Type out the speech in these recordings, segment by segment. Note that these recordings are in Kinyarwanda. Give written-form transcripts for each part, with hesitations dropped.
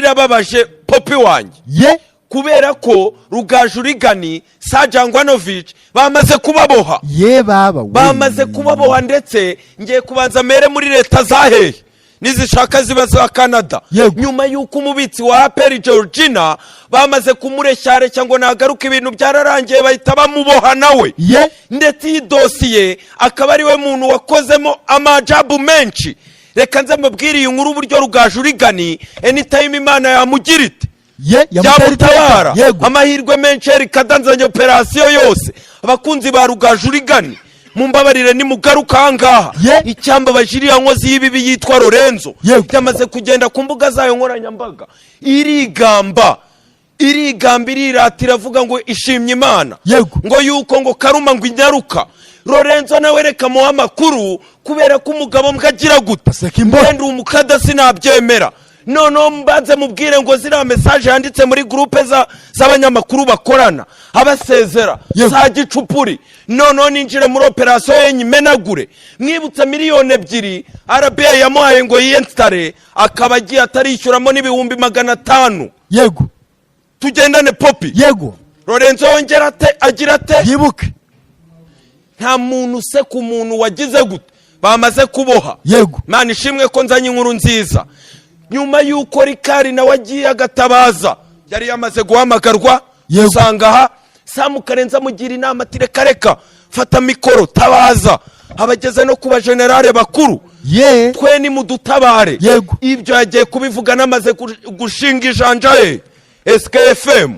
irababaje Popi wanjye kubera ko Rugaju Rigani Sajangwanovic bamaze kubaboha bamaze kubaboha ndetse ngiye kubanza mere muri leta zahehe nizishaka ziba za Canada nyuma yuko umubitsi wa APR Georgina bamaze kumureshyare cyangwa nagaruka ibintu byararangiye bahita bamuboha nawe ndetse iyi dosiye akaba ari we muntu wakozemo amajabu menshi. Reka nze mbabwiriye inkuru uburyo Rugaju Rigani anytime Imana yamugirite yamutabara amahirwe menshi rikadanzanya operasiyo yose. Abakunzi ba Rugaju Rigani mumbabarire ni mugaruka angaha icyamba bajiriya nkozi y'ibibi yitwa Lorenzo yamaze kugenda ku mbuga zayo nkoranyambaga irigamba iriratira avuga ngo ishimye Imana ngo yuko ngo karuma ngo inyaruka. Lorenzo nawe reka mu amakuru kubera ko umugabo mwagira gute ndende umukada sinabyemera nono mbanze mubwire ngo zira message yanditse muri groupe z'abanyamakuru bakorana abasezera za gicupuri nono ninjire muri operation yenyimenagure mwibutsa miliyoni 2 RBA yamuhaye ngo yinstare akaba agiye atarishyuramo n'ibihumbi 500 tugendane Popi Lorenzo yongera agira ate yibuke nta muntu se ku muntu wagize gute bamaze kuboha Mana ishimwe ko nzanye inkuru nziza nyuma yuko Rikari nawe agiye agatabaza yari yamaze guhamagarwa usanga aha Sam Karenza mugira inama ati reka fata mikoro tabaza abageze no kuba generale bakuru twe ni mudutabare ibyo yagiye kubivuga namaze gushinga ijanja SKFM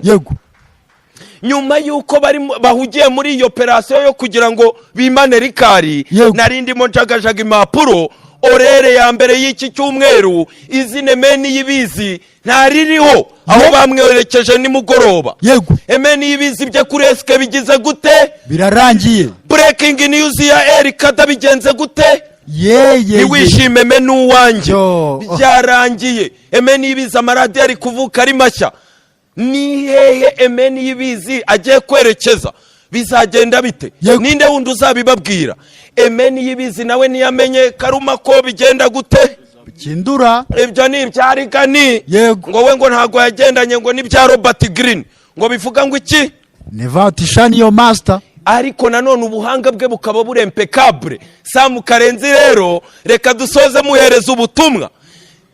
nyuma yuko bari bahugiye muri iyo operasiyo yo kugira ngo bimane Rikari narindimo njagajaga impapuro orere ya mbere y'iki cyumweru izine meni yibizi ntaririho aho bamwerekeje ni mugoroba emeni yibizi bye kuri SK bigize gute birarangiye breaking news ya Erikada bigenze gute niwishime menu wanje byarangiye emeni yibizi amaradi ari kuvuka ari mashya ni hehe emeni yibizi agiye kwerekeza bizagenda bite ninde wundi uzabibabwira emeni yibizi nawe niyamenye karuma ko bigenda gute bikindura ibyo ni ibyarigani ngo we ngo ntago yagendanye ngo ni bya Robert Green ngo bivuga ngo iki never tishani your master ariko nanone ubuhanga bwe bukaba buri impeccable. Sam Karenzi rero reka dusoze muhereza ubutumwa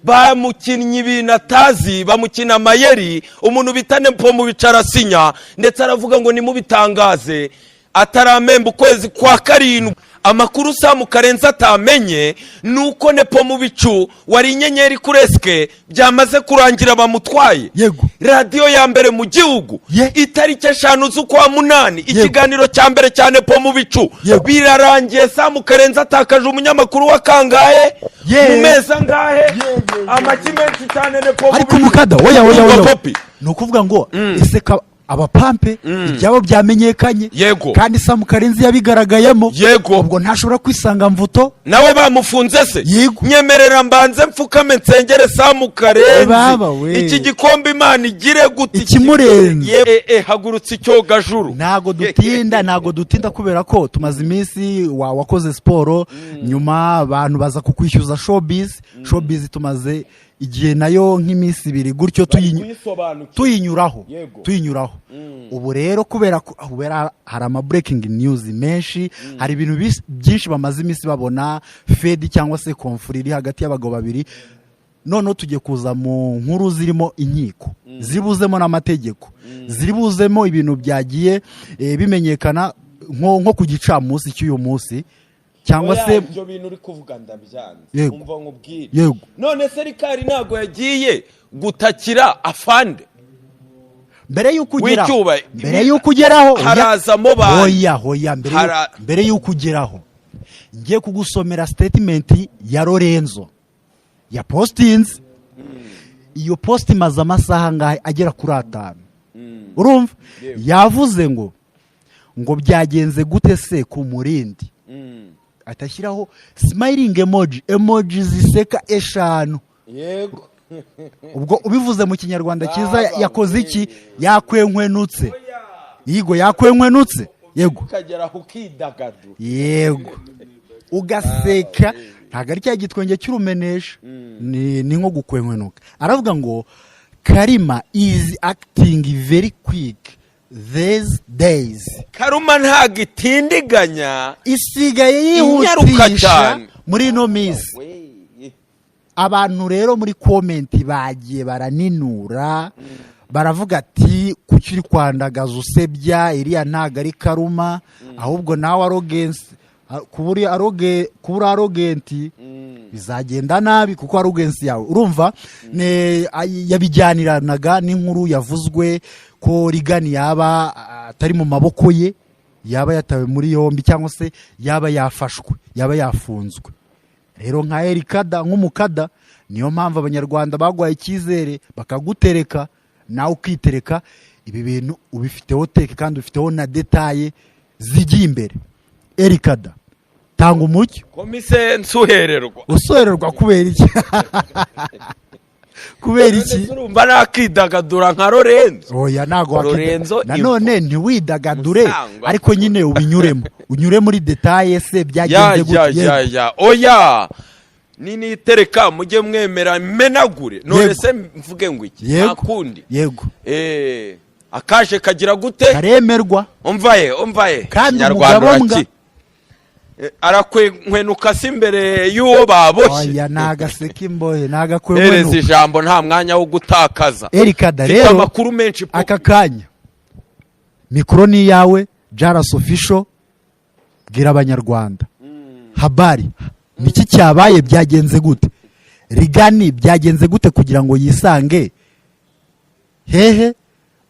bamukinnyi binatazi bamukina amayeri umuntu bitane mpo mu bicarasinya ndetse aravuga ngo ni mu bitangaze ataramemba ukwezi kwa karindwi amakuru Sam Karenzi atamenye nuko nepo mu bicu wari inyenyeri kureske byamaze kurangira bamutwaye radio ya mbere mu gihugu itariki 5 z'ukwa 8 ikiganiro cya mbere cyane po mu bicu birarangiye Sam Karenzi atakaje umunyamakuru wa kangahe mu meza ngahe amakimenshi cyane nepo mu ariko mukada oya nukuvuga ngo ese abapampe ibyabo byamenyekanye kandi Sam Karenzi yabigaragayemo ubwo ntashobora kwisanga mvuto nawe bamufunze se nyemerera mbanze mfukame nsengere Sam Karenzi iki gikombe Imana igire gute ikimurenze hagurutse icyogajuru nago dutinda kubera ko tumaze iminsi wakoze sport nyuma abantu baza kukwishyuza showbiz tumaze igihe nayo nk'iminsi 2 gutyo tuyinyuraho ubu rero kubera hari ama breaking news menshi hari ibintu byinshi bamaze iminsi babona Fed cyangwa se konfuri hagati y'abagabo babiri none tugiye kuza mu nkuru zirimo inkiko zibuzemo n'amategeko zibuzemo ibintu byagiye bimenyekana nko ku gicamunsi cy'uyu munsi cyangwa se ibyo bintu uri kuvuga ndabyanze umva nkubwire none se Rikari nago yagiye gutakira afande mbere yuko ugeraho harazamo hoya mbere yuko ugeraho ngiye kugusomera statement ya Lorenzo ya postings iyo post imaze amasaha ngahe agera kuri 5 urumva yavuze ngo byagenze gute se ku Murindi atashyiraho smiling emoji ziseka 5 ubwo ubivuze mu kinyarwanda cyiza yakoze iki yakwenkwenutse yakwenkwenutse ukagera ukidagadu ugaseka ntago ari cya gitwenge cy'urumenesha ni nko gukwenkwenuka aravuga ngo Karima is acting very quick these days. Karuma ntago itindiganya, isigaye inyaruka yihutisha cyane muri ino minsi. Abantu rero muri komenti bagiye baraninura, baravuga ati kuki uri kwandagaza usebya iriya ntago ari Karuma, ahubwo nawe arrogance, kubura arrogant bizagenda nabi kuko arrogance yawe urumva yabijyaniranaga n'inkuru yavuzwe ko Rigani yaba atari mu maboko ye, yaba yatawe muri yombi cyangwa se yaba yafashwe, yaba yafunzwe. Rero nka Erikada nk'umukada, niyo mpamvu abanyarwanda bagwaye icyizere bakagutereka nawe ukitereka. Ibi bintu ubifiteho teke kandi ufiteho na detaye zigiye imbere. Erikada, tanga umucyo. Komise nsuhererwa. Usohererwa kubera iki? Kubera iki? Urumva nakidagadura nka Lorenzo. Oya nago Lorenzo nanone ntiwidagadure, ariko nyine ubinyuremo, unyure muri detaye se byagenze gute. Oya nini tereka mujye mwemera menagure, none se mvuge ngo iki nakundi. Yego akaje kagira gute karemerwa. Umvaye kandi umugabo mbwa arakwenuka si imbere y'uwo baboshye. Oya nagaseka imbohe nagakwenuka. Ereza ijambo nta mwanya wo gutakaza. Erikada rero amakuru menshi aka kanya mikro ni yawe. Jaras Official, bwira abanyarwanda habari niki cyabaye, byagenze gute? Rigani byagenze gute kugira ngo yisange hehe?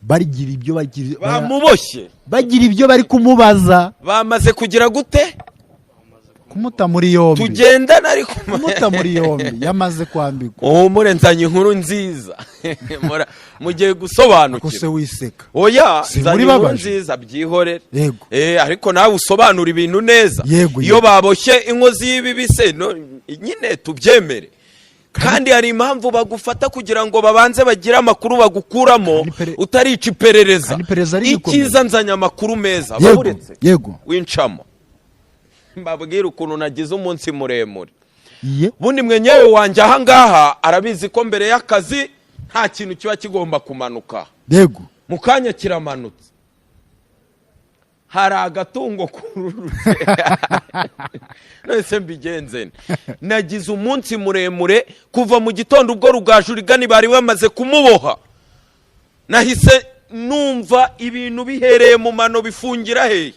Barigira ibyo bamuboshye, bagira ibyo bari kumubaza, bamaze kugira gute? Kumuta muri yombi. Tugendana ariko kumuta muri yombi yamaze kwambikwa. Murenzanye inkuru nziza mugiye gusobanukira. Kose wiseka. Oya nzanye inkuru nziza byihorere. Yego. Ariko nawe usobanura ibintu neza. Iyo baboshye inkozi y'ibibise nyine tubyemere. Kandi hari impamvu bagufata kugira ngo babanze bagire amakuru bagukuramo utarica iperereza. Ikiza nzanya amakuru meza baburetse. Yego. Wincamo. Mbabwira ukuntu nagize umunsi muremure. Bundi mwenyewe wanje aha ngaha arabizi ko mbere y'akazi nta kintu kiba kigomba kumanuka. Yego. Mukanya kiramanutse. Hari agatungo kururutse. Nese mbigenze. Nagize umunsi muremure kuva mu gitondo ubwo Rugaju Rigani bari bamaze kumuboha. Nahise numva ibintu bihereye mu mano bifungira hehe.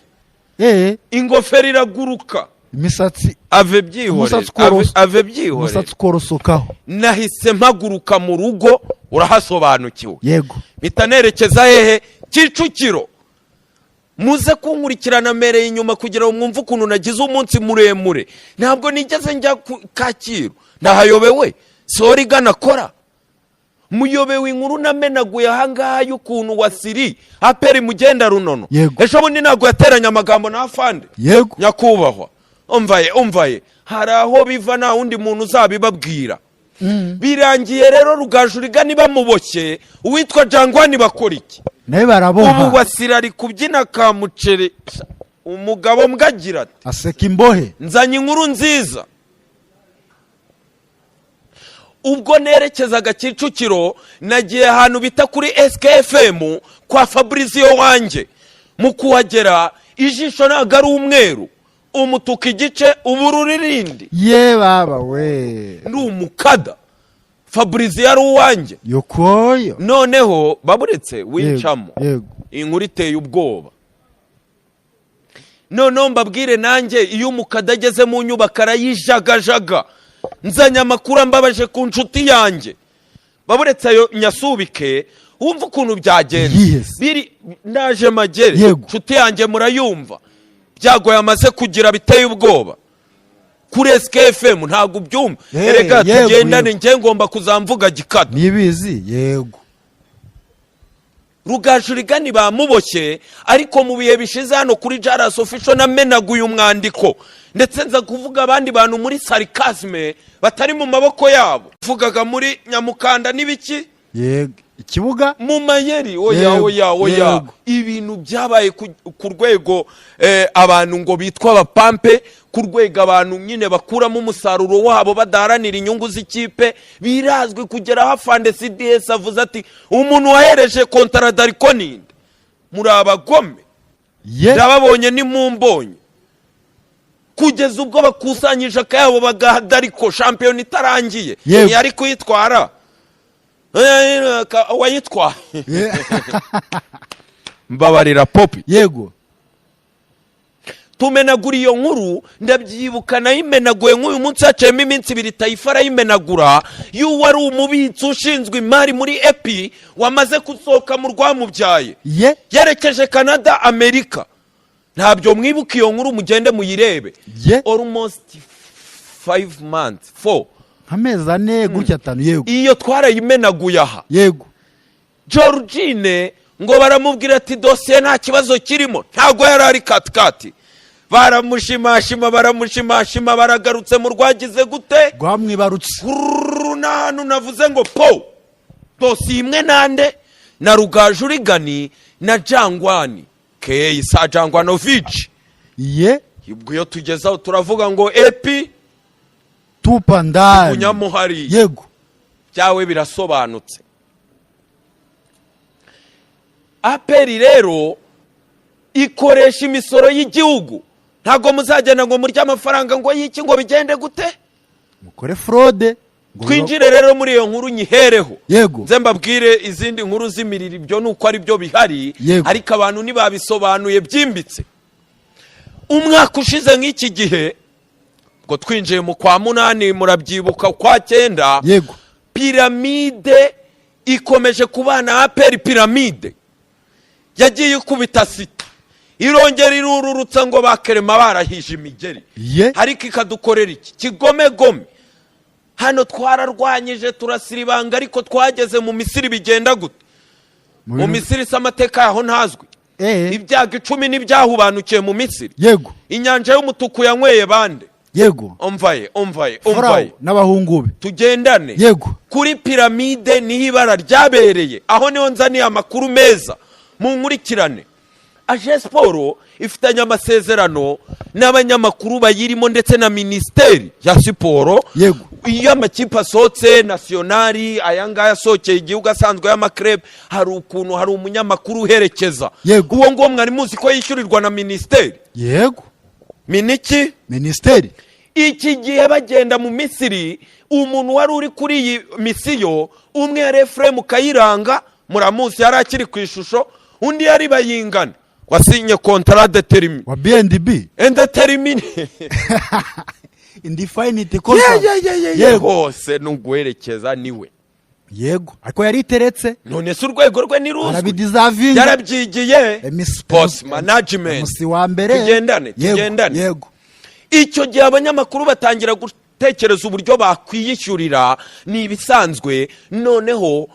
Ingofero iraguruka, imisatsi ave byihorera, umusatsi korosokaho. Nahise mpaguruka mu rugo, urahasobanukiwe. Yego. Bitanerekeza hehe? Kicukiro. Muze kunkurikirana mereye inyuma kugira ngo mwumve ukuntu nagize umunsi muremure. Ntabwo nigeze njya Kacyiru, ndahayobewe. Sori ganakora. Muyobewe inkuru namenaguye ahangaha y'ukuntu wasiri aperi mugenda runono. Ejo bundi ntago yateranya amagambo na afande. Yego. Nyakubahwa. Umvaye. Hari aho biva nta wundi muntu uzabibabwira. Birangiye rero Rugaju Rigani bamuboshye, uwitwa Jangwani bakora iki? Naye baraboha. Ubu wasira ari kubyina ka mucere. Umugabo mbwagira ati aseka imbohe. Nzanye inkuru nziza. Ubwo nerekezaga Kicukiro nagiye ahantu bita kuri SKFM kwa Fabrizio wanje. Mu kuhagera ijisho ntago ari umweru, umutuku igice, ubururu irindi. Ye baba we. Ndi umukada. Fabrizio ari uwanje. Yokoyo. Noneho baburetse wincamo. Yego. Inkuru iteye ubwoba. Noneho mbabwire nanjye iyo umukada ageze mu nyubako arayijagajaga. Nzanya amakuru mbabaje ku nshuti yanjye. Baburetse ayo nyasubike wumva ukuntu byagenze. Biri naje magere. Nshuti yanjye murayumva. Byagoye amaze kugira biteye ubwoba. Kuri SKFM ntago ubyumva. Erega tugendane nge ngomba kuzamvuga gikada. Nibizi yego. Rugaju Rigani bamuboshye, ariko mu bihe bishize hano kuri Jaras Official namenaguye umwandiko. Ndetse nza kuvuga abandi bantu muri sarcasme batari mu maboko yabo. Vugaga muri Nyamukanda nibiki? Yego. ikibuga mu mayeri oya ibintu byabaye ku rwego abantu ngo bitwa abapampe, ku rwego abantu nyine bakuramo umusaruro wabo badaharanira inyungu z'ikipe. Birazwi kugera aho afande CDS avuze ati umuntu wahereje kontara Dariko ninde, muri abagome ndababonye nimumbonye, kugeza ubwo bakusanyije akayabo bagaha Dariko shampiyona itarangiye yari kuyitwara wayitwaye. Mbabarira Popi. Yego. Tumenagura iyo nkuru ndabyibuka nayimenaguye nk'uyu munsi haciyemo iminsi 2 Taifa arayimenagura y'uwari umubitsi ushinzwe imari muri EPI wamaze gusohoka mu rwamubyaye yerekeje Canada Amerika. Ntabyo mwibuka iyo nkuru, mugende muyirebe. Almost 5 months 4 amezi 4 gutya 5. Yego, iyo twarayimenaguye aha. Yego. Georgine ngo baramubwira ati dosiye nta kibazo kirimo, ntago yarari katikati. Baramushimashima baragarutse mu rwagize gute rwamwibarutse nanu navuze ngo po dosiye imwe nande na Rugaju Rigani na Jangwani Sa Jangwanovic. Ubwo yo tugezaho turavuga ngo EPI tupa ndani munyamuhari. Yego, byawe birasobanutse. APR rero ikoresha imisoro y'igihugu, ntago muzagenda ngo murya amafaranga ngo yiki ngo bigende gute mukore fraude. Twinjire rero muri iyo nkuru nyihereho. Yego, nze mbabwire izindi nkuru z'imiriri byo nuko ari byo bihari, ariko abantu nibabisobanuye byimbitse. Umwaka ushize nk'iki gihe ngo twinjiye mu kwa 8 murabyibuka kwa 9. Yego, piramide ikomeje kubana APR. Piramide yagiye kubita City, irongera irururutsa ngo bakerema barahije imigeri. Ariko ikadukorera iki kigomegome. Hano twararwanyije turasiribanga, ariko twageze mu Misiri bigenda gute? Mu Misiri s'amateka yaho ntazwi. Ibyaga 10 n'ibyahubanukiye mu Misiri. Yego, inyanja y'umutuku yanyweye bande. Yego, umvaye n'abahungu be tugendane. Yego, kuri piramide niho ibara ryabereye, aho niho nzaniye amakuru meza mu nkurikirane. Aje Sport ifitanye amasezerano n'abanyamakuru bayirimo ndetse na Ministeri ya Siporo. Yego, iyo amakipe asohotse nationali ayanga yasohokeye igihugu asanzwe y'amakreb, hari ukuntu hari umunyamakuru uherekeza. Uwo ngo mwari muzi ko yishyurirwa na Ministeri. Yego, Miniki Ministeri. Iki gihe bagenda mu Misiri, umuntu wari uri kuri iyi misiyo umwe yari Efrem Kayiranga, muramusi yari akiri ku ishusho, undi yari Bayingana wasinye contrat determiné wa BNDB indeterminé indefinite contract. Yego, hose nugwerekeza niwe. Yego, ariko yari iteretse. None se urwego rwe ni ruzi arabideserving, yarabyigiye sports management musi wa mbere. Tugendane. Yego, icyo gihe abanyamakuru batangira gutekereza uburyo bakwiyishyurira ni ibisanzwe. Noneho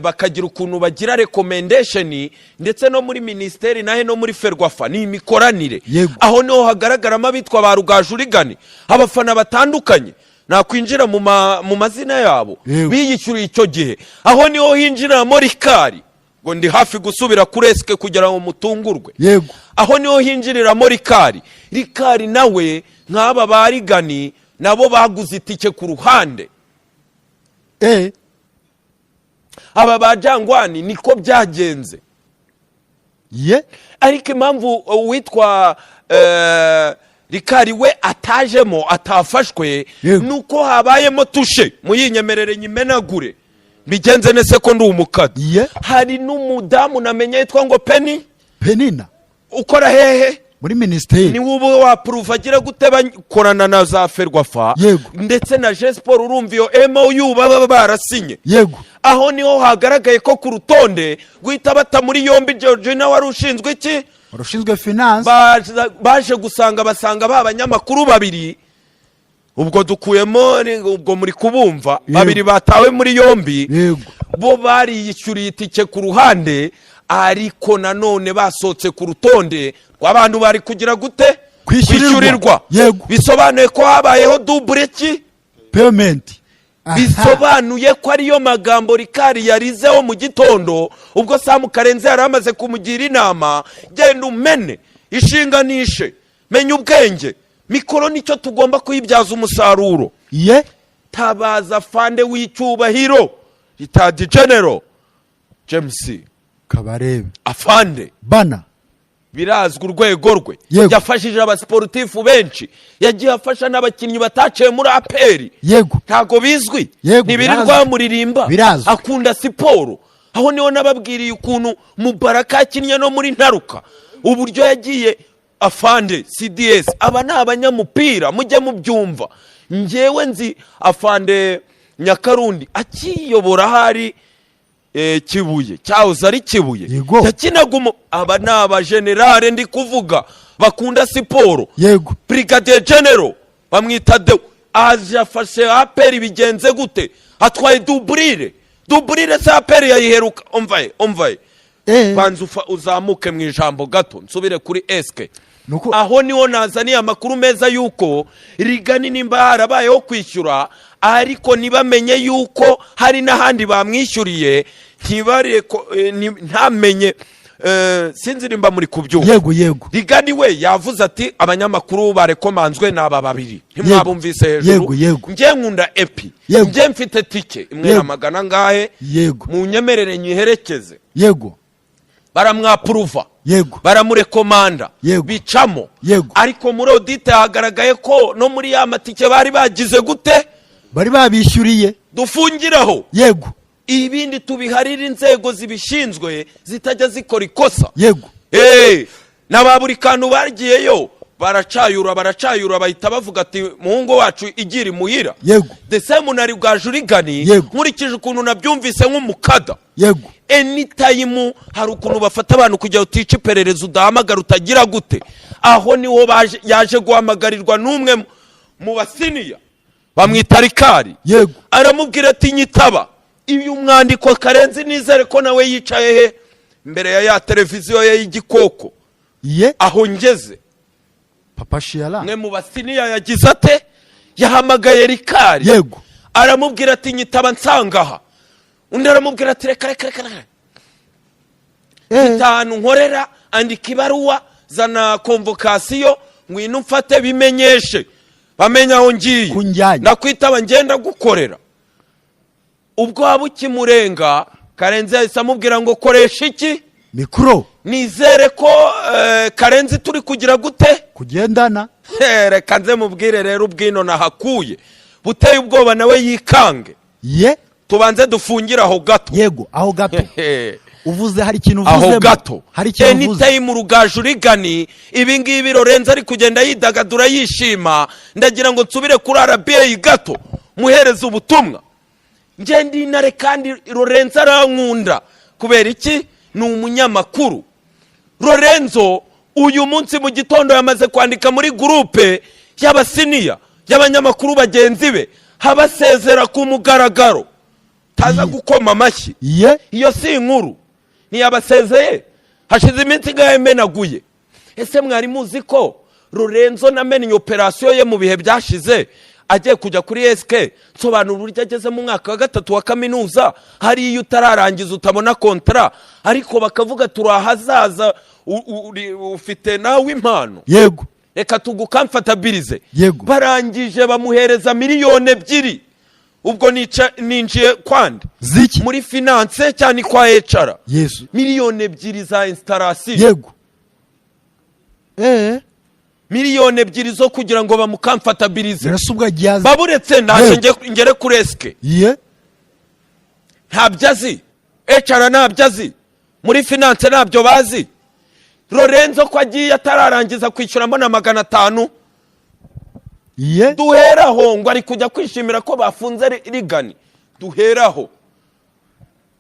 bakagira ukuntu bagira recommendation, ndetse no muri Ministeri nahe no muri Ferwafa ni imikoranire. Aho niho hagaragaramo abitwa ba Rugaju Rigani, abafana batandukanye nakwinjira mu mazina yabo biyishyuriye icyo gihe. Aho niho hinjiramo Rikari ngo ndi hafi gusubira kuri eske kugira ngo mutungurwe. Yego, aho niho hinjiriramo Rikari nawe nk'aba ba Rigani nabo baguze itike ku ruhande. Aba ba Jangwani niko byagenze. Ariko impamvu witwa Rikari we atajemo atafashwe nuko habayemo tushe muyinyemerere nyimenagure bigenze nese ko ndi umukadi. Hari n'umudamu namenye yitwa ngo Penina ukora hehe muri Ministeri, ni ubu wa proof agira gute bakorana na za Ferwafa ndetse na Aje Sport. Urumva iyo MOU baba barasinye. Yego, aho niho hagaragaye ko ku rutonde guhita bata muri yombi Georgina wari ushinzwe iki, urushinzwe finance. Baje gusanga basanga b'abanyamakuru babiri, ubwo dukuyemo ubwo muri kubumva babiri batawe muri yombi. Bo bariyishyuriye itike ku ruhande, ariko nanone basotse ku rutonde rw'abantu bari kugira gute kwishyurirwa. Yego, bisobanuye ko habayeho double payment. bisobanuye ko ariyo magambo Rikari yarizeho mu gitondo ubwo Sam Karenzi yari amaze kumugira inama, genda umene ishinganishe, menya ubwenge, mikoro nicyo tugomba kuyibyaza umusaruro. Tabaza fande w'icyubahiro Ritadi General James Kabarebe afande bana, birazwi urwego rwe, yafashije abasportifu benshi, yagiye afasha n'abakinnyi bataciye muri APR. Ntago bizwi, ntibirirwa muririmba, akunda siporo. Aho niho nababwiriye ukuntu Mubaraka akinnye no muri Ntaruka, uburyo yagiye afande CDS. Aba ni abanyamupira, mujye mubyumva. Njyewe nzi afande Nyakarundi akiyobora hari Kibuye, cyahoze ari Kibuye, yakinaga aba ni abagenerale ndi kuvuga bakunda siporo. Brigadier General bamwita Deo, aje afashe APR bigenze gute, atwaye duburire za APR yayiheruka. Umvaye banza uzamuke mu ijambo gato nsubire kuri eske. Aho niho nazaniye amakuru meza yuko Rigani nimba harabayeho kwishyura, ariko nibamenye yuko hari n'ahandi bamwishyuriye, ntamenye sinzi nimba muri kubyumva. Rigani we yavuze ati abanyamakuru barekomanzwe n'aba babiri, ntimwabumvise hejuru. Ngiye nkunda epi, ngiye mfite tike imwe na magana ngahe, mu nyemerere nyiherekeze. Baramwapuruva, baramurekomanda, bicamo. Ariko muri audit hagaragaye ko no muri ya matike bari bagize gute, bari babishyuriye. Dufungiraho ibindi tubiharira inzego zibishinzwe zitajya zikora ikosa. Na buri kantu bagiyeyo baracayura bahita bavuga ati muhungu wacu igira imuhira. Dese munari bwa Jurigani nkurikije ukuntu nabyumvise nk'umukada. Anytime hari ukuntu bafata abantu kujya utice iperereza udahamagara utagira gute. Aho niho yaje guhamagarirwa n'umwe mu basiniya bamwita Rikari. Aramubwira ati nyitaba. Ibi umwandiko Karenzi nizere ko nawe yicaye he mbere ya televiziyo ye y'igikoko. Aho ngeze Papa Shiala mwe mu basiniya yagize ate, yahamagaye Rikari. Aramubwira ati nyitaba nsangaha. Undi aramubwira ati reka itanu nkorera, andika ibaruwa, zana convocation, ngwino mfate bimenyeshe bamenya aho ngiye, nakwitaba ngenda gukorera. Ubwo wabukimurenga Karenzi yahise amubwira ngo koresha iki mikro, nizere ko Karenzi turi kugira gute kugendana. Reka nze mubwire rero ubwino nahakuye buteye ubwoba nawe yikange. Tubanze dufungira aho gato. Aho gato uvuze hari ikintu uvuze aho gato. Anytime Rugaju Rigani ibi ngibi Lorenzo ari kugenda yidagadura yishima, ndagira ngo nsubire kuri RBA gato muhereza ubutumwa. Ngendi inare kandi Lorenzo arankunda kubera iki, ni umunyamakuru. Lorenzo uyu munsi mu gitondo yamaze kwandika muri groupe y'abasiniya y'abanyamakuru bagenzi be, habasezera ku mugaragaro, taza gukoma amashyi. Iyo si inkuru ntiyabasezeye hashize iminsi ngahe menaguye. Ese mwari muzi ko Lorenzo namenye operation ye mu bihe byashize agiye kujya kuri SK sobanura uburyo ageze mu mwaka wa 3 wa kaminuza, hari iyo utararangiza utabona kontra, ariko bakavuga turahazaza ufite nawe impano. Reka tugukamfatabilize. Barangije bamuhereza miliyoni 2. Ubwo ninjiye kwande ziki muri finance cyane kwa HR. Miliyoni 2 za installation. Miliyoni 2 zo kugira ngo bamukamfatabilize. Baburetse ndaje ngere kuri SK. Ntabyazi HR ntabyazi, muri finance ntabyo bazi. Lorenzo ko agiye atararangiza kwishyura mbona 500. Duheraho ngo ari kujya kwishimira ko bafunze Rigani. Duheraho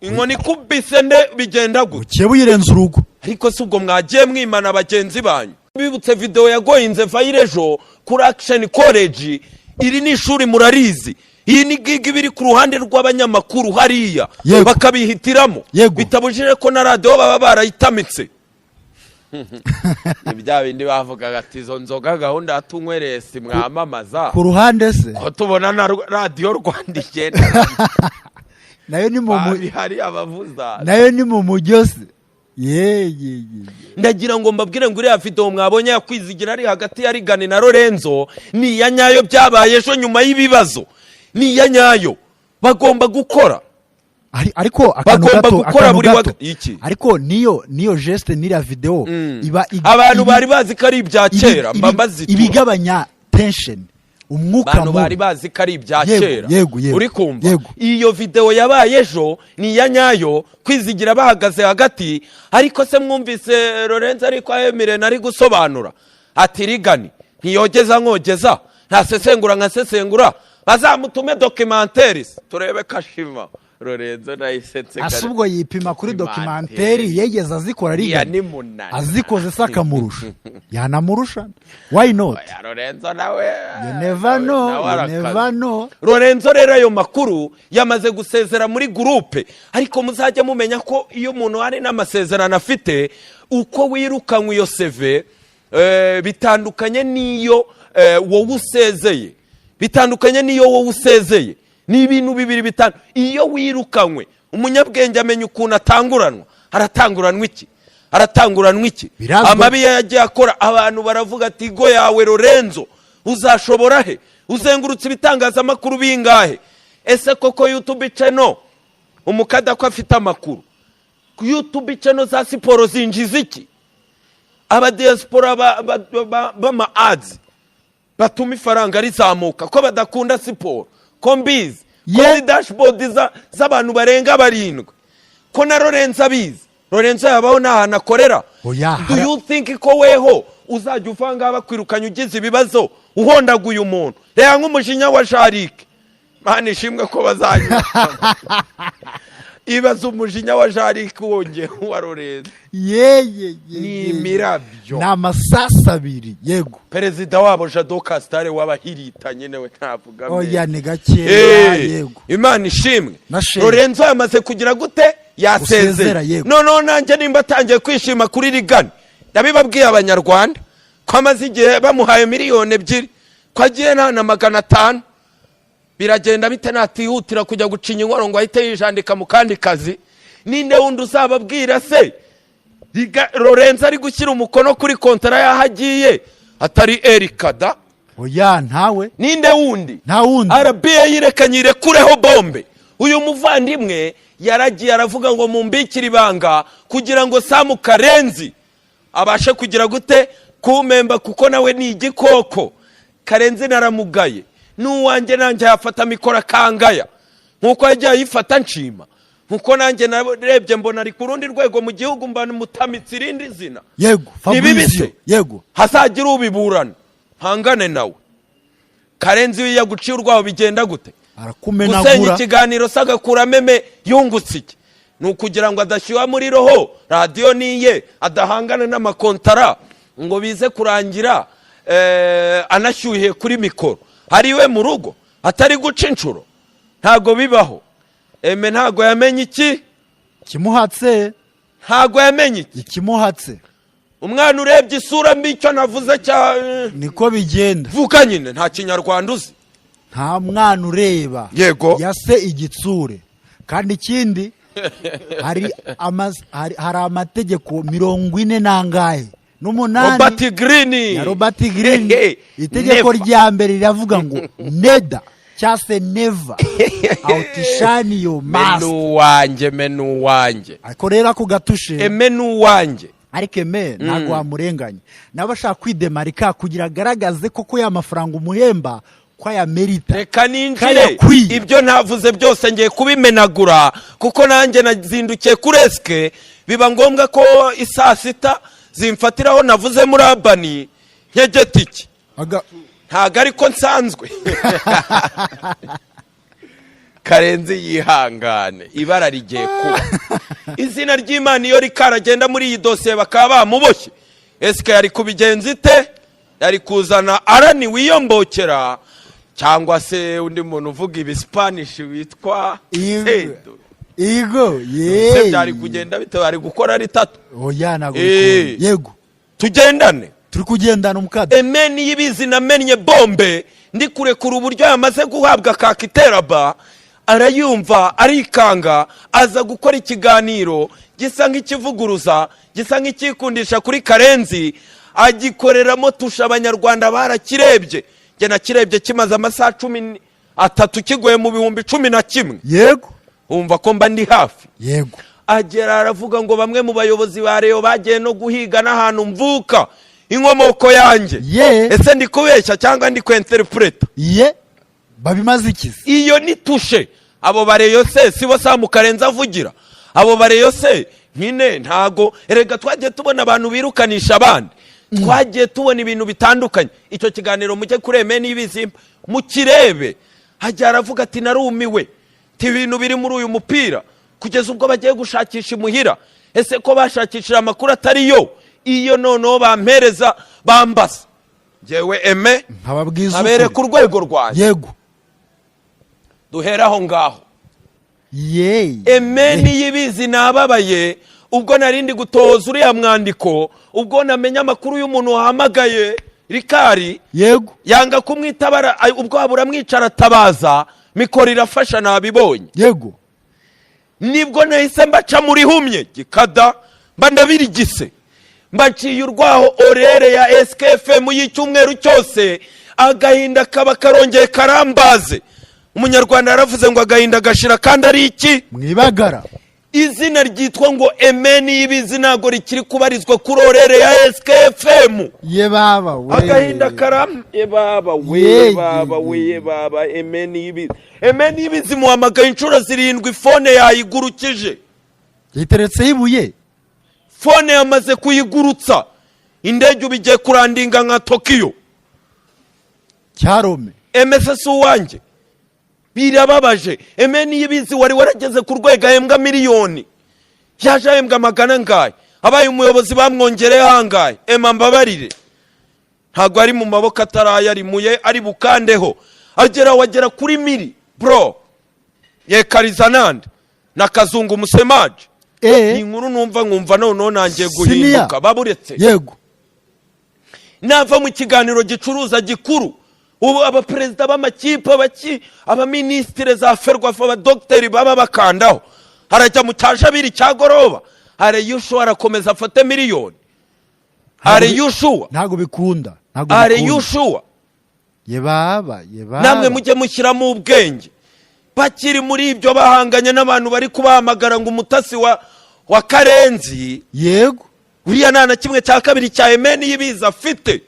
inkoni kubise nde bigenda gute, ukebuyirenza urugo. Ariko si ubwo mwagiye mwimana bagenzi banyu. Bibutse video yagoyinze Vairejo kuri Action College. Iri ni ishuri murarizi, iyi ni gigi biri ku ruhande rw'abanyamakuru hariya bakabihitiramo, bitabujije ko na radio baba barayitamitse. ibya bindi bavugaga ati izo nzoga gahunda yatunywereye si mwamamaza ku ruhande se ko tubona na radiyo Rwanda igenda nayo ni mu hari abavuza nayo ni mu mujyo se ndagira ngo mbabwire ngo uriya video mwabonye yakwizigira ari hagati ya Rigani na Lorenzo ni ya nyayo byabaye ejo nyuma y'ibibazo ni ya nyayo bagomba gukora ariko akantu gato ariko niyo geste niriya video iba abantu bari bazi ko ari ibya kera mbambazi ibigabanya tension umwuka abantu bari bazi ko ari ibya kera uri kumva iyo video yabaye ejo ni ya nyayo kwizigira bahagaze hagati ariko se mwumvise Lorenzo ariko Emile nari gusobanura ati Rigani ntiyogeza nkogeza ntasesengura nkasesengura bazamutume documentaires turebe kashima Lorenzo nayisetse asubwo yipima kuri documentary yegeza azikora Rigani azikoze sakamurusha yanamurusha why not Lorenzo nawe you never know Lorenzo rero ayo makuru yamaze gusezera muri groupe ariko muzajya mumenya ko iyo umuntu ari n'amasezerano afite uko wirukanywe iyo CV bitandukanye niyo wowe usezeye bitandukanye niyo wowe usezeye ni ibintu bibiri bitanu iyo wirukanywe umunyabwenge amenya ukuntu aratanguranwa iki amabi yagiye akora abantu baravuga ati go yawe Lorenzo uzashobora he uzengurutse ibitangazamakuru bingahe ese koko YouTube channel umukada ko afite amakuru YouTube channel za siporo zinjiza iki aba diaspora bama ads batuma ifaranga rizamuka ko badakunda siporo ko mbizi kuri dashboard z'abantu barenga 7 ko na Lorenzo abizi Lorenzo yabaho n'ahantu akorera do you think ko weho uzajya uvanga bakwirukanye ugize ibibazo uhondaguye umuntu reba nk'umujinya wa Jarike mani ishimwe ko bazanya ibaza umujinya wa Jarike wonge wa Lorenzo ni imirabyo n'amasasa abiri yego perezida wabo Jado Castare wabahiritanye newe ntavuga oya ni gakeya yego Imana ishimwe Lorenzo yamaze kugira gute yasezera no nanjye nimba atangiye kwishima kuri Rigani ndabibabwiye abanyarwanda ko amaze igihe bamuhaye miliyoni 2 ko agiye na 500 biragenda bite natihutira kujya gucinya inkoro ngo ahite yijandika mu kandi kazi ninde wundi uzababwira se Lorenzo ari gushyira umukono kuri kontara yahagiye atari Erikada oya ntawe ninde wundi nta wundi RBA yirekanyire kureho bombe uyu muvandimwe yaragiye aravuga ngo mumbikira ibanga kugira ngo Samu Karenzi abashe kugira gute kumemba kuko nawe ni igikoko Karenzi naramugaye nuwanjye nanjye yafata mikora kangaya nkuko yagiye yifata nshima nkuko nanjye narebye mbona ari ku rundi rwego mu gihugu mbana mutamitsi irindi zina yego Fabrizio yego hasagira ubiburana hangane nawe Karenzi yaguciye urwaho bigenda gute arakumenagura usenya ikiganiro sagakura meme yungutse iki nukugira ngo adashyuha muri roho radio niye adahangana n'amakontara ngo bize kurangira anashyuhiye kuri mikoro hariwe mu rugo atari guca inshuro ntago bibaho ntago yamenye iki kimuhatse ntago yamenye iki kimuhatse umwana urebye isura mbi icyo navuze cya niko bigenda vuga nyine nta kinyarwanda uzi nta mwana ureba yego yase igitsure kandi ikindi hari amategeko 40 nangahe n'umunani Robert Greene itegeko rya mbere riravuga ngo neda cyase never outshine your master menu wanje akorera ku gatushe menu wanje ariko ntago wamurenganya nabashaka kwidemarika kugira agaragaze koko ya mafaranga umuhemba kwa ya merita reka ninjire ibyo ntavuze byose ngiye kubimenagura kuko nanjye nazindukiye kureske biba ngombwa ko isasita zimfatiraho navuze muri Abani nkegetiki ntago ariko nsanzwe Karenzi yihangane ibara rigiye kuba izina ry'Imana iyo rikaragenda muri iyi dosiye bakaba bamuboshye eske yari kubigenza ite yari kuzana arani wiyombokera cyangwa se undi muntu uvuga ibispanish witwa Igo se byari kugenda bite bari gukora ari 3 oya nago yego tugendane turi kugendana umukada. Emeni yibizi namennye bombe ndi kurekura uburyo yamaze guhabwa kakiteraba, arayumva arikanga, aza gukora ikiganiro gisa nk'ikivuguruza, gisa nk'ikikundisha kuri Karenzi, agikoreramo tusha abanyarwanda barakirebye. Nge nakirebye kimaze amasaha 13 kigoye mu bihumbi 11. Yego, umva ko mba ndi hafi. yego, Agera aravuga ngo bamwe mu bayobozi ba Rayon bagiye no guhiga n'ahantu mvuka inkomoko yanjye. Ese ndi kubeshya cyangwa ndi kwinterpreta? babimaze ikizi. Iyo ni tushe. Abo ba Rayon se sibo Sam Karenzi avugira. Abo ba Rayon se nyine ntago erega twagiye tubona abantu birukanisha abandi. Twagiye tubona ibintu bitandukanye. Icyo kiganiro mujye kuri Emeni yibizi mukirebe. Hajya aravuga ati narumiwe. Ti ibintu biri muri uyu mupira kugeza ubwo bagiye gushakisha imuhira. Ese ko bashakishira amakuru atari yo, iyo noneho bampereza bambasa. Jewe Eme nkababwiza abere ku rwego rwanjye. Yego, duheraho ngaho. Emeni yibizi nababaye ubwo narindi gutoza uriya mwandiko, ubwo namenya amakuru y'umuntu wahamagaye Rikari. Yego, yanga kumwitabara, ubwo abura mwicara tabaza mikoro irafasha nabibonye. Yego, nibwo nahise mbaca muri humye gikada mba ndabirigise, mbaciye urwaho orere ya SKFM y'icyumweru cyose, agahinda kaba karongeye karambaze. Umunyarwanda yaravuze ngo agahinda gashira kandi ari iki? Mwibagara. Izina ryitwa ngo Emeni yibizi nago rikiri kubarizwa kuri orere ya SKFM. Baba we, agahinda karam baba we, baba we, baba Emeni yibizi. Emeni yibizi muhamagaye inshuro 7, fone yayigurukije. Yiteretse ibuye. Fone yamaze kuyigurutsa. Indege ubigiye kurandinga nka Tokyo. Cyarome. MSS wanjye. Birababaje. Emeni yibizi wari warageze ku rwego ahembwa miliyoni. Yaje ahembwa magana ngaye. Abaye umuyobozi bamwongereye hangaye. Mbabarire. Ntago ari mu maboko ataraya arimuye ari bukandeho. Wagera kuri mili. Bro. Yekariza nande. Na Kazungu Musemaje. Inkuru nkumva noneho nangiye guhinduka baburetse. Yego. Nava mu kiganiro gicuruza gikuru. Ubu abaperezida b'amakipe abaministire za Ferwafa abadokiteri baba bakandaho. Harajya mu cyajabiri cyagoroba. Are you sure arakomeza afate miliyoni? Are you sure? Ntago bikunda. Are you sure? Yebaba. Namwe mujye mushyiramo ubwenge. Bakiri muri ibyo bahanganye n'abantu bari kubahamagara ngo umutasi wa Karenzi. Yego. Uriya nana kimwe cya kabiri cya Emeni yibiza afite.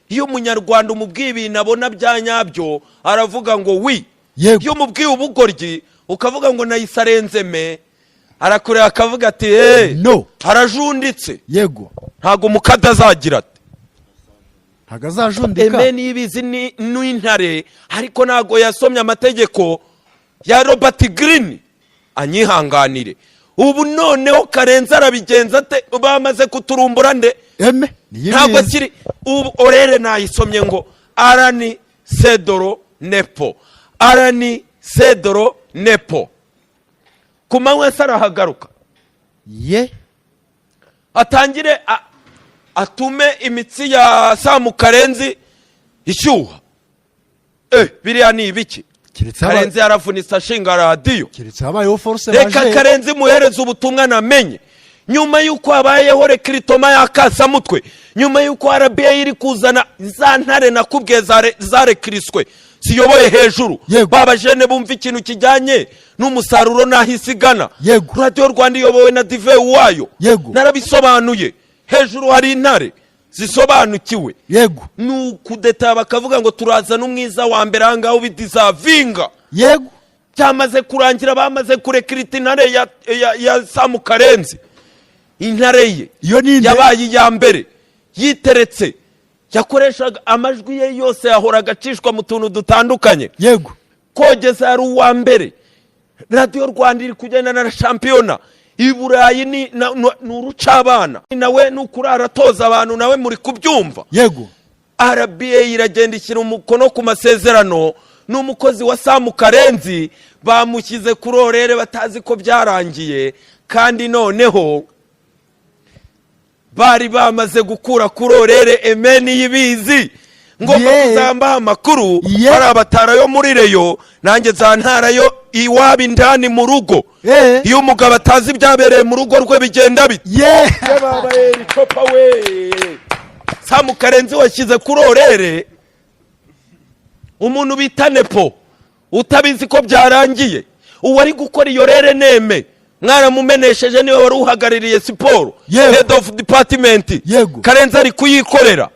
Iyo umunyarwanda umubwiye ibintu abona byanyabyo aravuga ngo wi. Iyo umubwiye ubugoryi ukavuga ngo nayisarenze arakureba akavuga ati no, harajunditse. Yego. Ntago mukada azagira ati. Ntago azajundika. Emeni yibizi ni intare ariko ntago yasomye amategeko ya Robert Greene. Anyihanganire. Ubu noneho Karenzi arabigenza ate? Bamaze kuturumbura nde? Ntabwo akiri ubu orere nayisomye ngo Arani Sedoro Nepo. Arani Sedoro Nepo. Kumanywa sarahagaruka. Atangire atume imitsi ya Sam Karenzi ishyuha. Biriya ni ibiki? Karenzi yaravunitse ashinga radiyo. Reka Karenzi muhereza ubutumwa namenye. Nyuma yuko habayeho rekritoma y'akasamutwe, nyuma yuko RBA iri kuzana za ntare nakubwiye zarekiriswe siyoboye hejuru, baba jene bumva ikintu kijyanye n'umusaruro nahisigana. Radio Rwanda iyobowe na Dive wayo. Narabisobanuye. Hejuru hari intare zisobanukiwe. Nukudeta bakavuga ngo turaza n'umwiza wa mbere ahangaho bidizavinga. Cyamaze kurangira bamaze kurekrita intare ya Sam Karenzi. Intare ye yabaye ya mbere yiteretse, yakoreshaga amajwi ye yose yahoraga acishwa mu tuntu dutandukanye. Kogeza yari uwa mbere. Radio Rwanda iri kugendana na shampiyona. Iburayi ni urucabana. Nawe nukurara toza abantu nawe muri kubyumva. RBA iragenda ishyira umukono ku masezerano n'umukozi wa Sam Karenzi, bamushyize kuri orere batazi ko byarangiye. Kandi noneho bari bamaze gukura kurorere emeni yibizi ngomba kuzambaho amakuru hari abatara yo muri reyo nanjye zantarayo iwabo indani mu rugo iyo umugabo atazi ibyabereye mu rugo rwe bigenda bite babaye ricopa we Samu Karenzi washyize kurorere umuntu bita Nepo utabizi ko byarangiye uwari gukora iyo rere neme mwaramumenesheje niwe wari uhagarariye siporo head of department Karenzi ari kuyikorera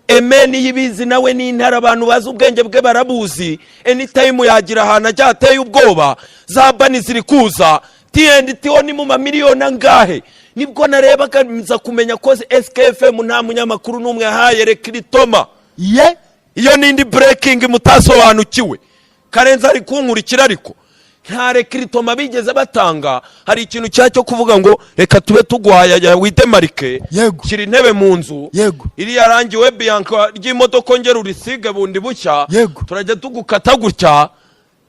emeni yibizi nawe n'intara abantu bazi ubwenge bwe barabuzi anytime yagira ahantu ajya ateye ubwoba za bani ziri kuza TNT ni mu mamiliyoni angahe nibwo narebaga nza kumenya ko SKFM nta munyamakuru n'umwe yahaye Rekritoma iyo nindi breaking mutasobanukiwe Karenzi ari kunkurikira ariko nta Rekritoma bigeze batanga hari ikintu cyo kuvuga ngo reka tube tugwaya wite marike kiri intebe mu nzu iri yarangiwe Bianca ry'imodoka ngera urisiga bundi bucya turajya tugukata gutya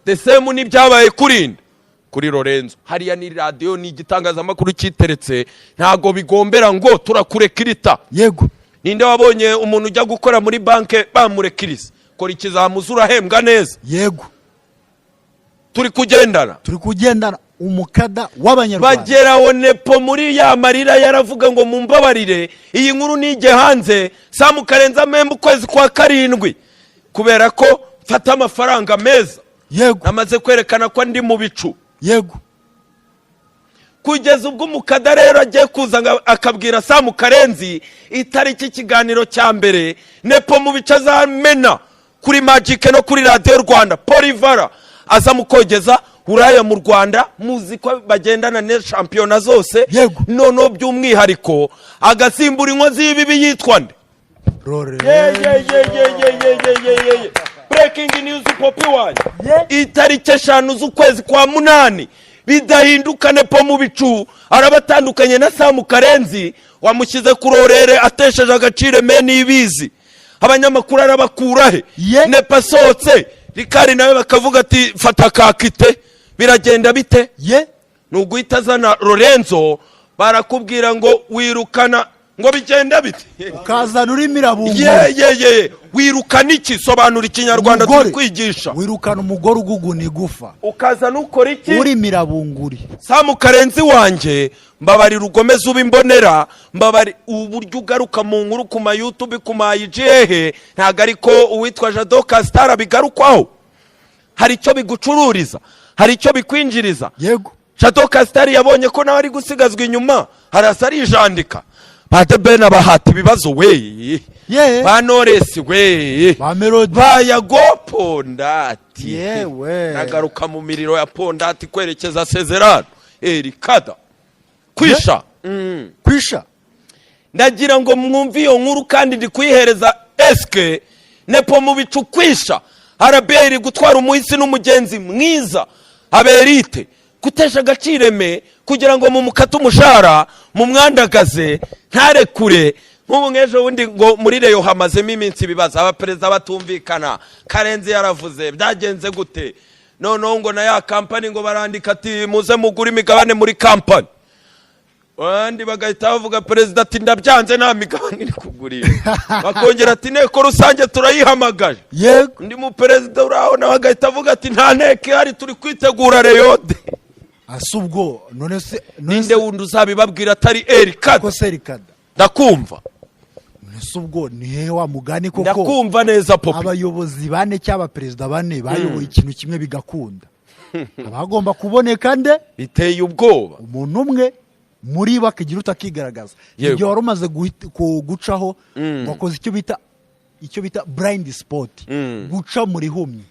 the same ni byabaye kuri Lorenzo hariya ni radio ni igitangazamakuru kiteretse ntago bigombera ngo turakurekirita ninde wabonye umuntu ujya gukora muri banke bamurekirisa kora ikizamuzura hembwa neza turi kugendana umukada w'abanyarwanda bageraho Nepo muri ya marira yaravuga ngo mumbabarire iyi nkuru nige hanze Samu Karenzi amemba ukwezi kwa 7 kubera ko mfata amafaranga meza namaze kwerekana ko ndi mu bicu kugeza ubwo umukada rero agiye kuza akabwira Samu Karenzi itariki ikiganiro cya mbere Nepo mu bica zamena kuri Magic no kuri Radio Rwanda Polivara aza mukogeza uraya mu Rwanda muzi ko bagendana ne championa zose nono by'umwihariko agasimbura inkozi y'ibibi yitwa nde breaking news Popi wanje itariki 5 z'ukwezi kwa 8 bidahinduka Nepo mu bicu arabatandukanye na Samu Karenzi wamushyize kurorere atesheje agaciro meni yibizi abanyamakuru arabakura he Nepo asohotse Rikari nawe bakavuga ati fata kakite biragenda bite nuguhita zana Lorenzo barakubwira ngo wirukana ngo bigenda bite ukazana uri mirabungu wirukana iki sobanura ikinyarwanda turi kwigisha wirukana umugore uguguna igufa ukazana ukora iki uri mirabunguri Samu Karenzi wanje mbabari rugomeza ubimbonera mbabari uburyo ugaruka mu nkuru ku ma YouTube ku ma IGH ntago ariko uwitwa Jado Castar bigarukwaho hari icyo bigucururiza hari icyo bikwinjiriza Jado Castar yabonye ko nawe ari gusigazwa inyuma harasa ari jandika bate bena bahati bibazo we ba Knowless we ba Melody ba Yagopo ndati nagaruka mu miriro ya Pondati kwerekeza Sezerano Rikada kwisha ndagira ngo mwumve iyo nkuru kandi ndi kuyihereza SK Nepo mu bicu kwisha araberi gutwara umuhisi n'umugenzi mwiza aberite kutesha agacireme kugira ngo mu mukata umushara mu mwandagaze ntarekure nk'ubu ngejo wundi ngo muri reyo hamazemo iminsi bibaza abaperezida batumvikana Karenzi yaravuze byagenze gute noneho ngo na ya kampani ngo barandika ati muze mugura imigabane muri kampani wandi bagahita bavuga perezida ati ndabyanze nta migabane iri kugurira bakongera ati nteko rusange turayihamagaje ndi mu perezida uraho nawe agahita avuga ati nta nteko ihari turi kwitegura reyode asubwo none se ninde wundi uzabibabwira atari Rikada ko se Rikada ndakumva subwo ni wa mugani koko ndakumva neza Popi abayobozi bane cyaba perezida bane bayoboye ikintu kimwe bigakunda abagomba kuboneka nde biteye ubwoba umuntu umwe muri bakagira utakigaragaza igihe wari umaze gucaho wakoze icyo bita blind spot guca muri humye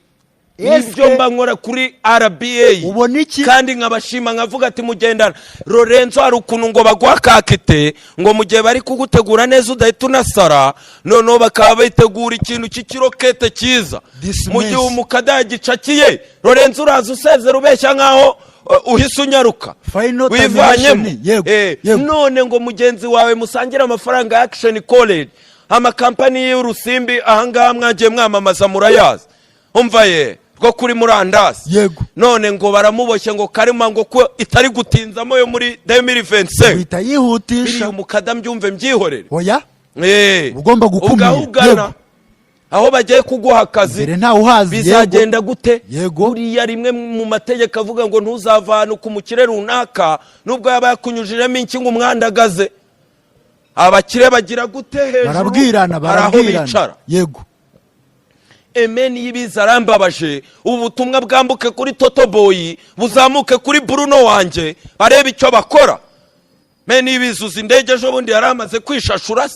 ibyo mba nkora kuri RBA ubona iki kandi nkabashima nkavuga ati mugendana Lorenzo hari ukuntu ngo bagwa kakite ngo mu gihe bari kugutegura neza udahita unasara noneho bakaba bitegura ikintu cy'ikirokete cyiza mu gihe umukada yagicakiye Lorenzo uraza usezera ubeshya nkaho uhise unyaruka wivanyemo none ngo mugenzi wawe musangira amafaranga ya Action College amakampani y'urusimbi ahangaha mwagiye mwamamaza murayazi umva rwo kuri murandasi yego none ngo baramuboshye ngo karema ngo ko itari gutinzamo yo muri 2025 bita yihutisha biri umukada mbyumve mbyihorere oya ugomba gukumira aho bagiye kuguha akazi bizagenda gute buriya rimwe mu mategeko avuga ngo ntuzavana ku mukire runaka nubwo yaba yakunyujijemo iki ngo umwandagaze abakire bagira gute hejuru barabwirana yego emeni yibiza arambabaje ubutumwa bwambuke kuri Toto Boy buzamuke kuri Bruno wanje bareba icyo bakora meni yibizuza indege ejo bundi yaramaze kwishashura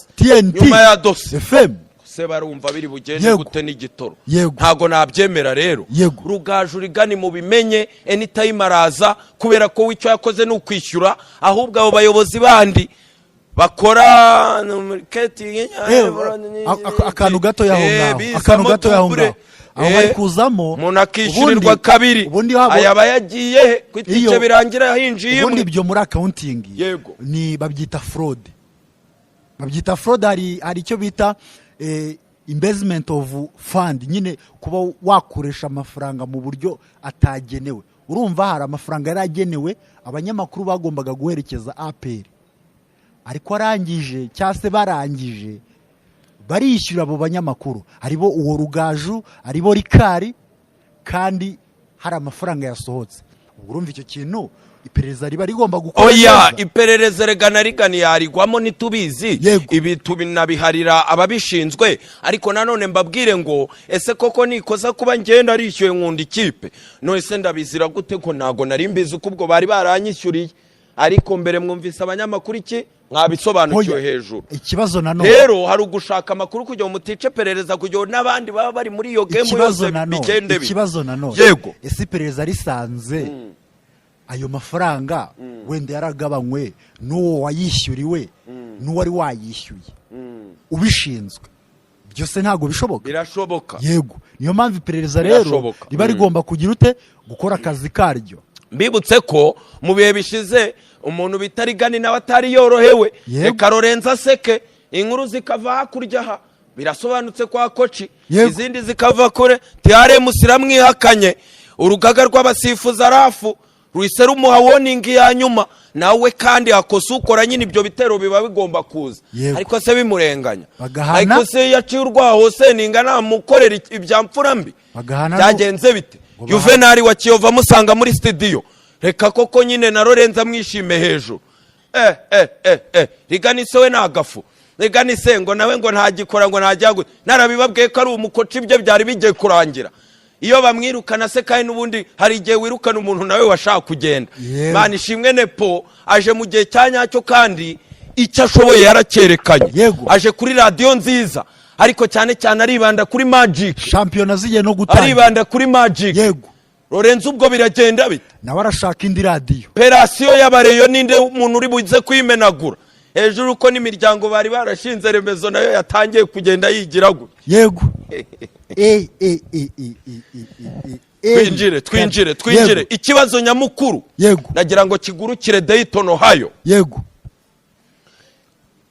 nyuma ya dosi FM se barumva biri bugende gute n'igitoro ntago nabyemera rero Rugaju Rigani mu bimenye anytime araza kubera ko wicyo yakoze n'ukwishyura ahubwo abo bayobozi bandi bakora akantu gato yaho ngaho aho bari kuzamo umuntu akishyurirwa kabiri ayaba yagiye kwitice birangira yahinjiye ubundi ibyo muri accounting ni babyita fraud hari icyo bita investment of fund nyine kuba wakoresha amafaranga mu buryo atagenewe urumva hari amafaranga yaragenewe abanyamakuru bagombaga guherekeza APR ariko arangije cyase barangije barishyura abo banyamakuru aribo uwo Rugaju aribo Rikari kandi hari amafaranga yasohotse urumva icyo kintu iperereza riba rigomba gukora oya iperereza Rigani yarigwamo nitubizi ibi tubinabiharira ababishinzwe ariko nanone mbabwire ngo ese koko nikoza kuba ngenda rishyuye nkunda ikipe no ese ndabizira gute ko nago nari mbizi kubwo bari baranyishyuriye ariko mbere mwumvise abanyamakuru iki mwabisobanukiwe hejuru ikibazo nanone rero hari ugushaka amakuru kujya mu tice perereza kujya nabandi baba bari muri iyo game yose bigende ikibazo nanone yego ese perereza risanze ayo mafaranga wenda yaragabanywe n'uwo wayishyuriwe n'uwari wayishyuye ubishinzwe byose ntago bishoboka birashoboka yego niyo mpamvu iperereza rero riba rigomba kugira ute gukora akazi karyo mbibutse ko mu bihe bishize umuntu bita Rigani nawe atari yorohewe reka Lorenza Seke inkuru zikava hakurya birasobanutse kwa koci izindi zikava kure tiare musiramwihakanye urugaga rw'abasifuza rafu ruise rumuha warning ya nyuma nawe kandi hakosa ukora nyine ibyo bitero biba bigomba kuza ariko se bimurenganya ariko se yaciye urwaho se ninga namukorera ibyamfura mbi byagenze bite Juvenal wa Kiyovu musanga muri studio reka koko nyine na Lorenza mwishime hejuru Rigani se we nagafu Rigani se ngo nawe ngo ntagikora ngo ntajyago narabibabwiye ko ari umukoci ibyo byari bigiye kurangira iyo bamwirukana se kandi nubundi hari igihe wirukana umuntu nawe washaka kugenda Mana ishimwe Nepo aje mu gihe cyanyacyo kandi icyo ashoboye yarakerekanye aje kuri radio nziza ariko cyane cyane aribanda kuri Magic championnat zigiye no gutanga aribanda kuri Magic Lorenzo ubwo biragenda bite nawe arashaka indi radio operation y'abareyo ninde umuntu uri buze kwimenagura hejuru ko n'imiryango bari barashinze remezo nayo yatangiye kugenda yigiragu twinjire ikibazo nyamukuru nagira ngo kigurukire Dayton Ohio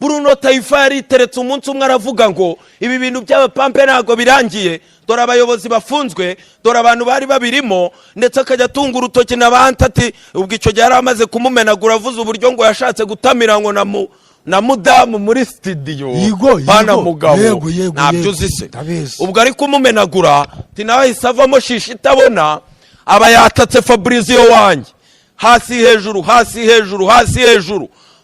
Bruno Taifa yariteretse umunsi umwe aravuga ngo ibi bintu by'abapampe ntago birangiye dore abayobozi bafunzwe dore abantu bari babirimo ndetse akajya atunga urutoki n'abantati ubwo icyo gihe yaramaze kumumenagura avuze uburyo ngo yashatse gutamirango na mudamu muri studio bana mugabo nabyo uzise ubwo ari kumumenagura ati nawe hisavamo shishi itabona aba yatatse Fabrizio wanjye hasi hejuru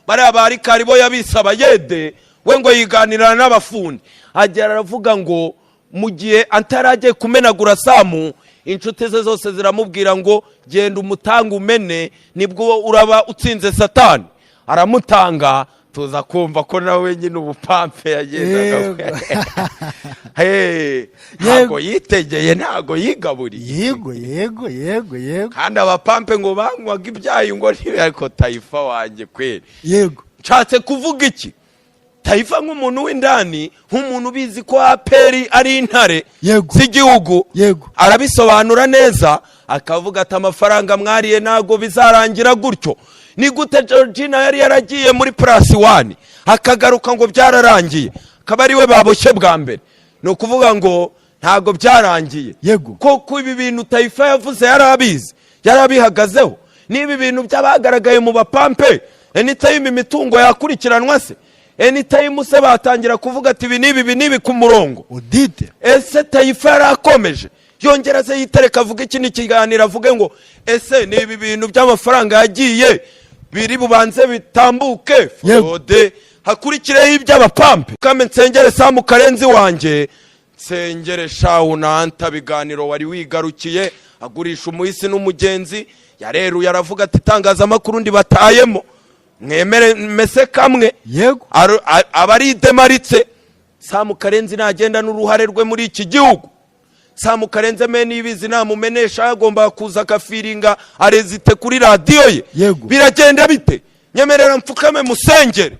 bariya bari karibo yabisaba yede we ngo yiganirana n'abafundi agera aravuga ngo mu gihe antaragiye kumenagura Samu inshuti ze zose ziramubwira ngo genda umutanga umene nibwo uraba utsinze Satani aramutanga tuza kumva ko nawe nyine ubupampe yagendaga ntago yitegeye ntago yigaburiye yego kandi abapampe ngo banywaga ibyayi ngo ariko Taifa wanjye kweri nshatse kuvuga iki Taifa nk'umuntu w'indani nk'umuntu bizi ko APR ari intare z'igihugu arabisobanura neza akavuga ati amafaranga mwariye nago bizarangira gutyo ni gute Georgina yari yaragiye muri +1 akagaruka ngo byararangiye akaba ari we baboshye bwa mbere no kuvuga ngo ntago byarangiye yego koko ibi bintu Taifa yavuze yarabizi yarabihagazeho niba ibintu byabagaragaye mu bapampe anytime imitungo yakurikiranwa se anytime se batangira kuvuga ati ibi nibi ku murongo udite ese Taifa yarakomeje yongera se yitereka avuga ikindi kiganiro avuge ngo ese nibi bintu by'amafaranga yagiye biri bubanze bitambuke Frode hakurikireho iby'abapampe kame nsengere Samu Karenzi wanje nsengere Shawunanta biganiro wari wigarukiye agurisha umuhisi n'umugenzi yareru yaravuga ati itangazamakuru ndi batayemo mwemere mese kamwe yego abari demaritse Samu Karenzi nagenda n'uruhare rwe muri iki gihugu Samu Karenzi nibizi namumenesha agomba kuza kafiringa arezite kuri radio ye yego biragenda bite nyemerera mfukame musengere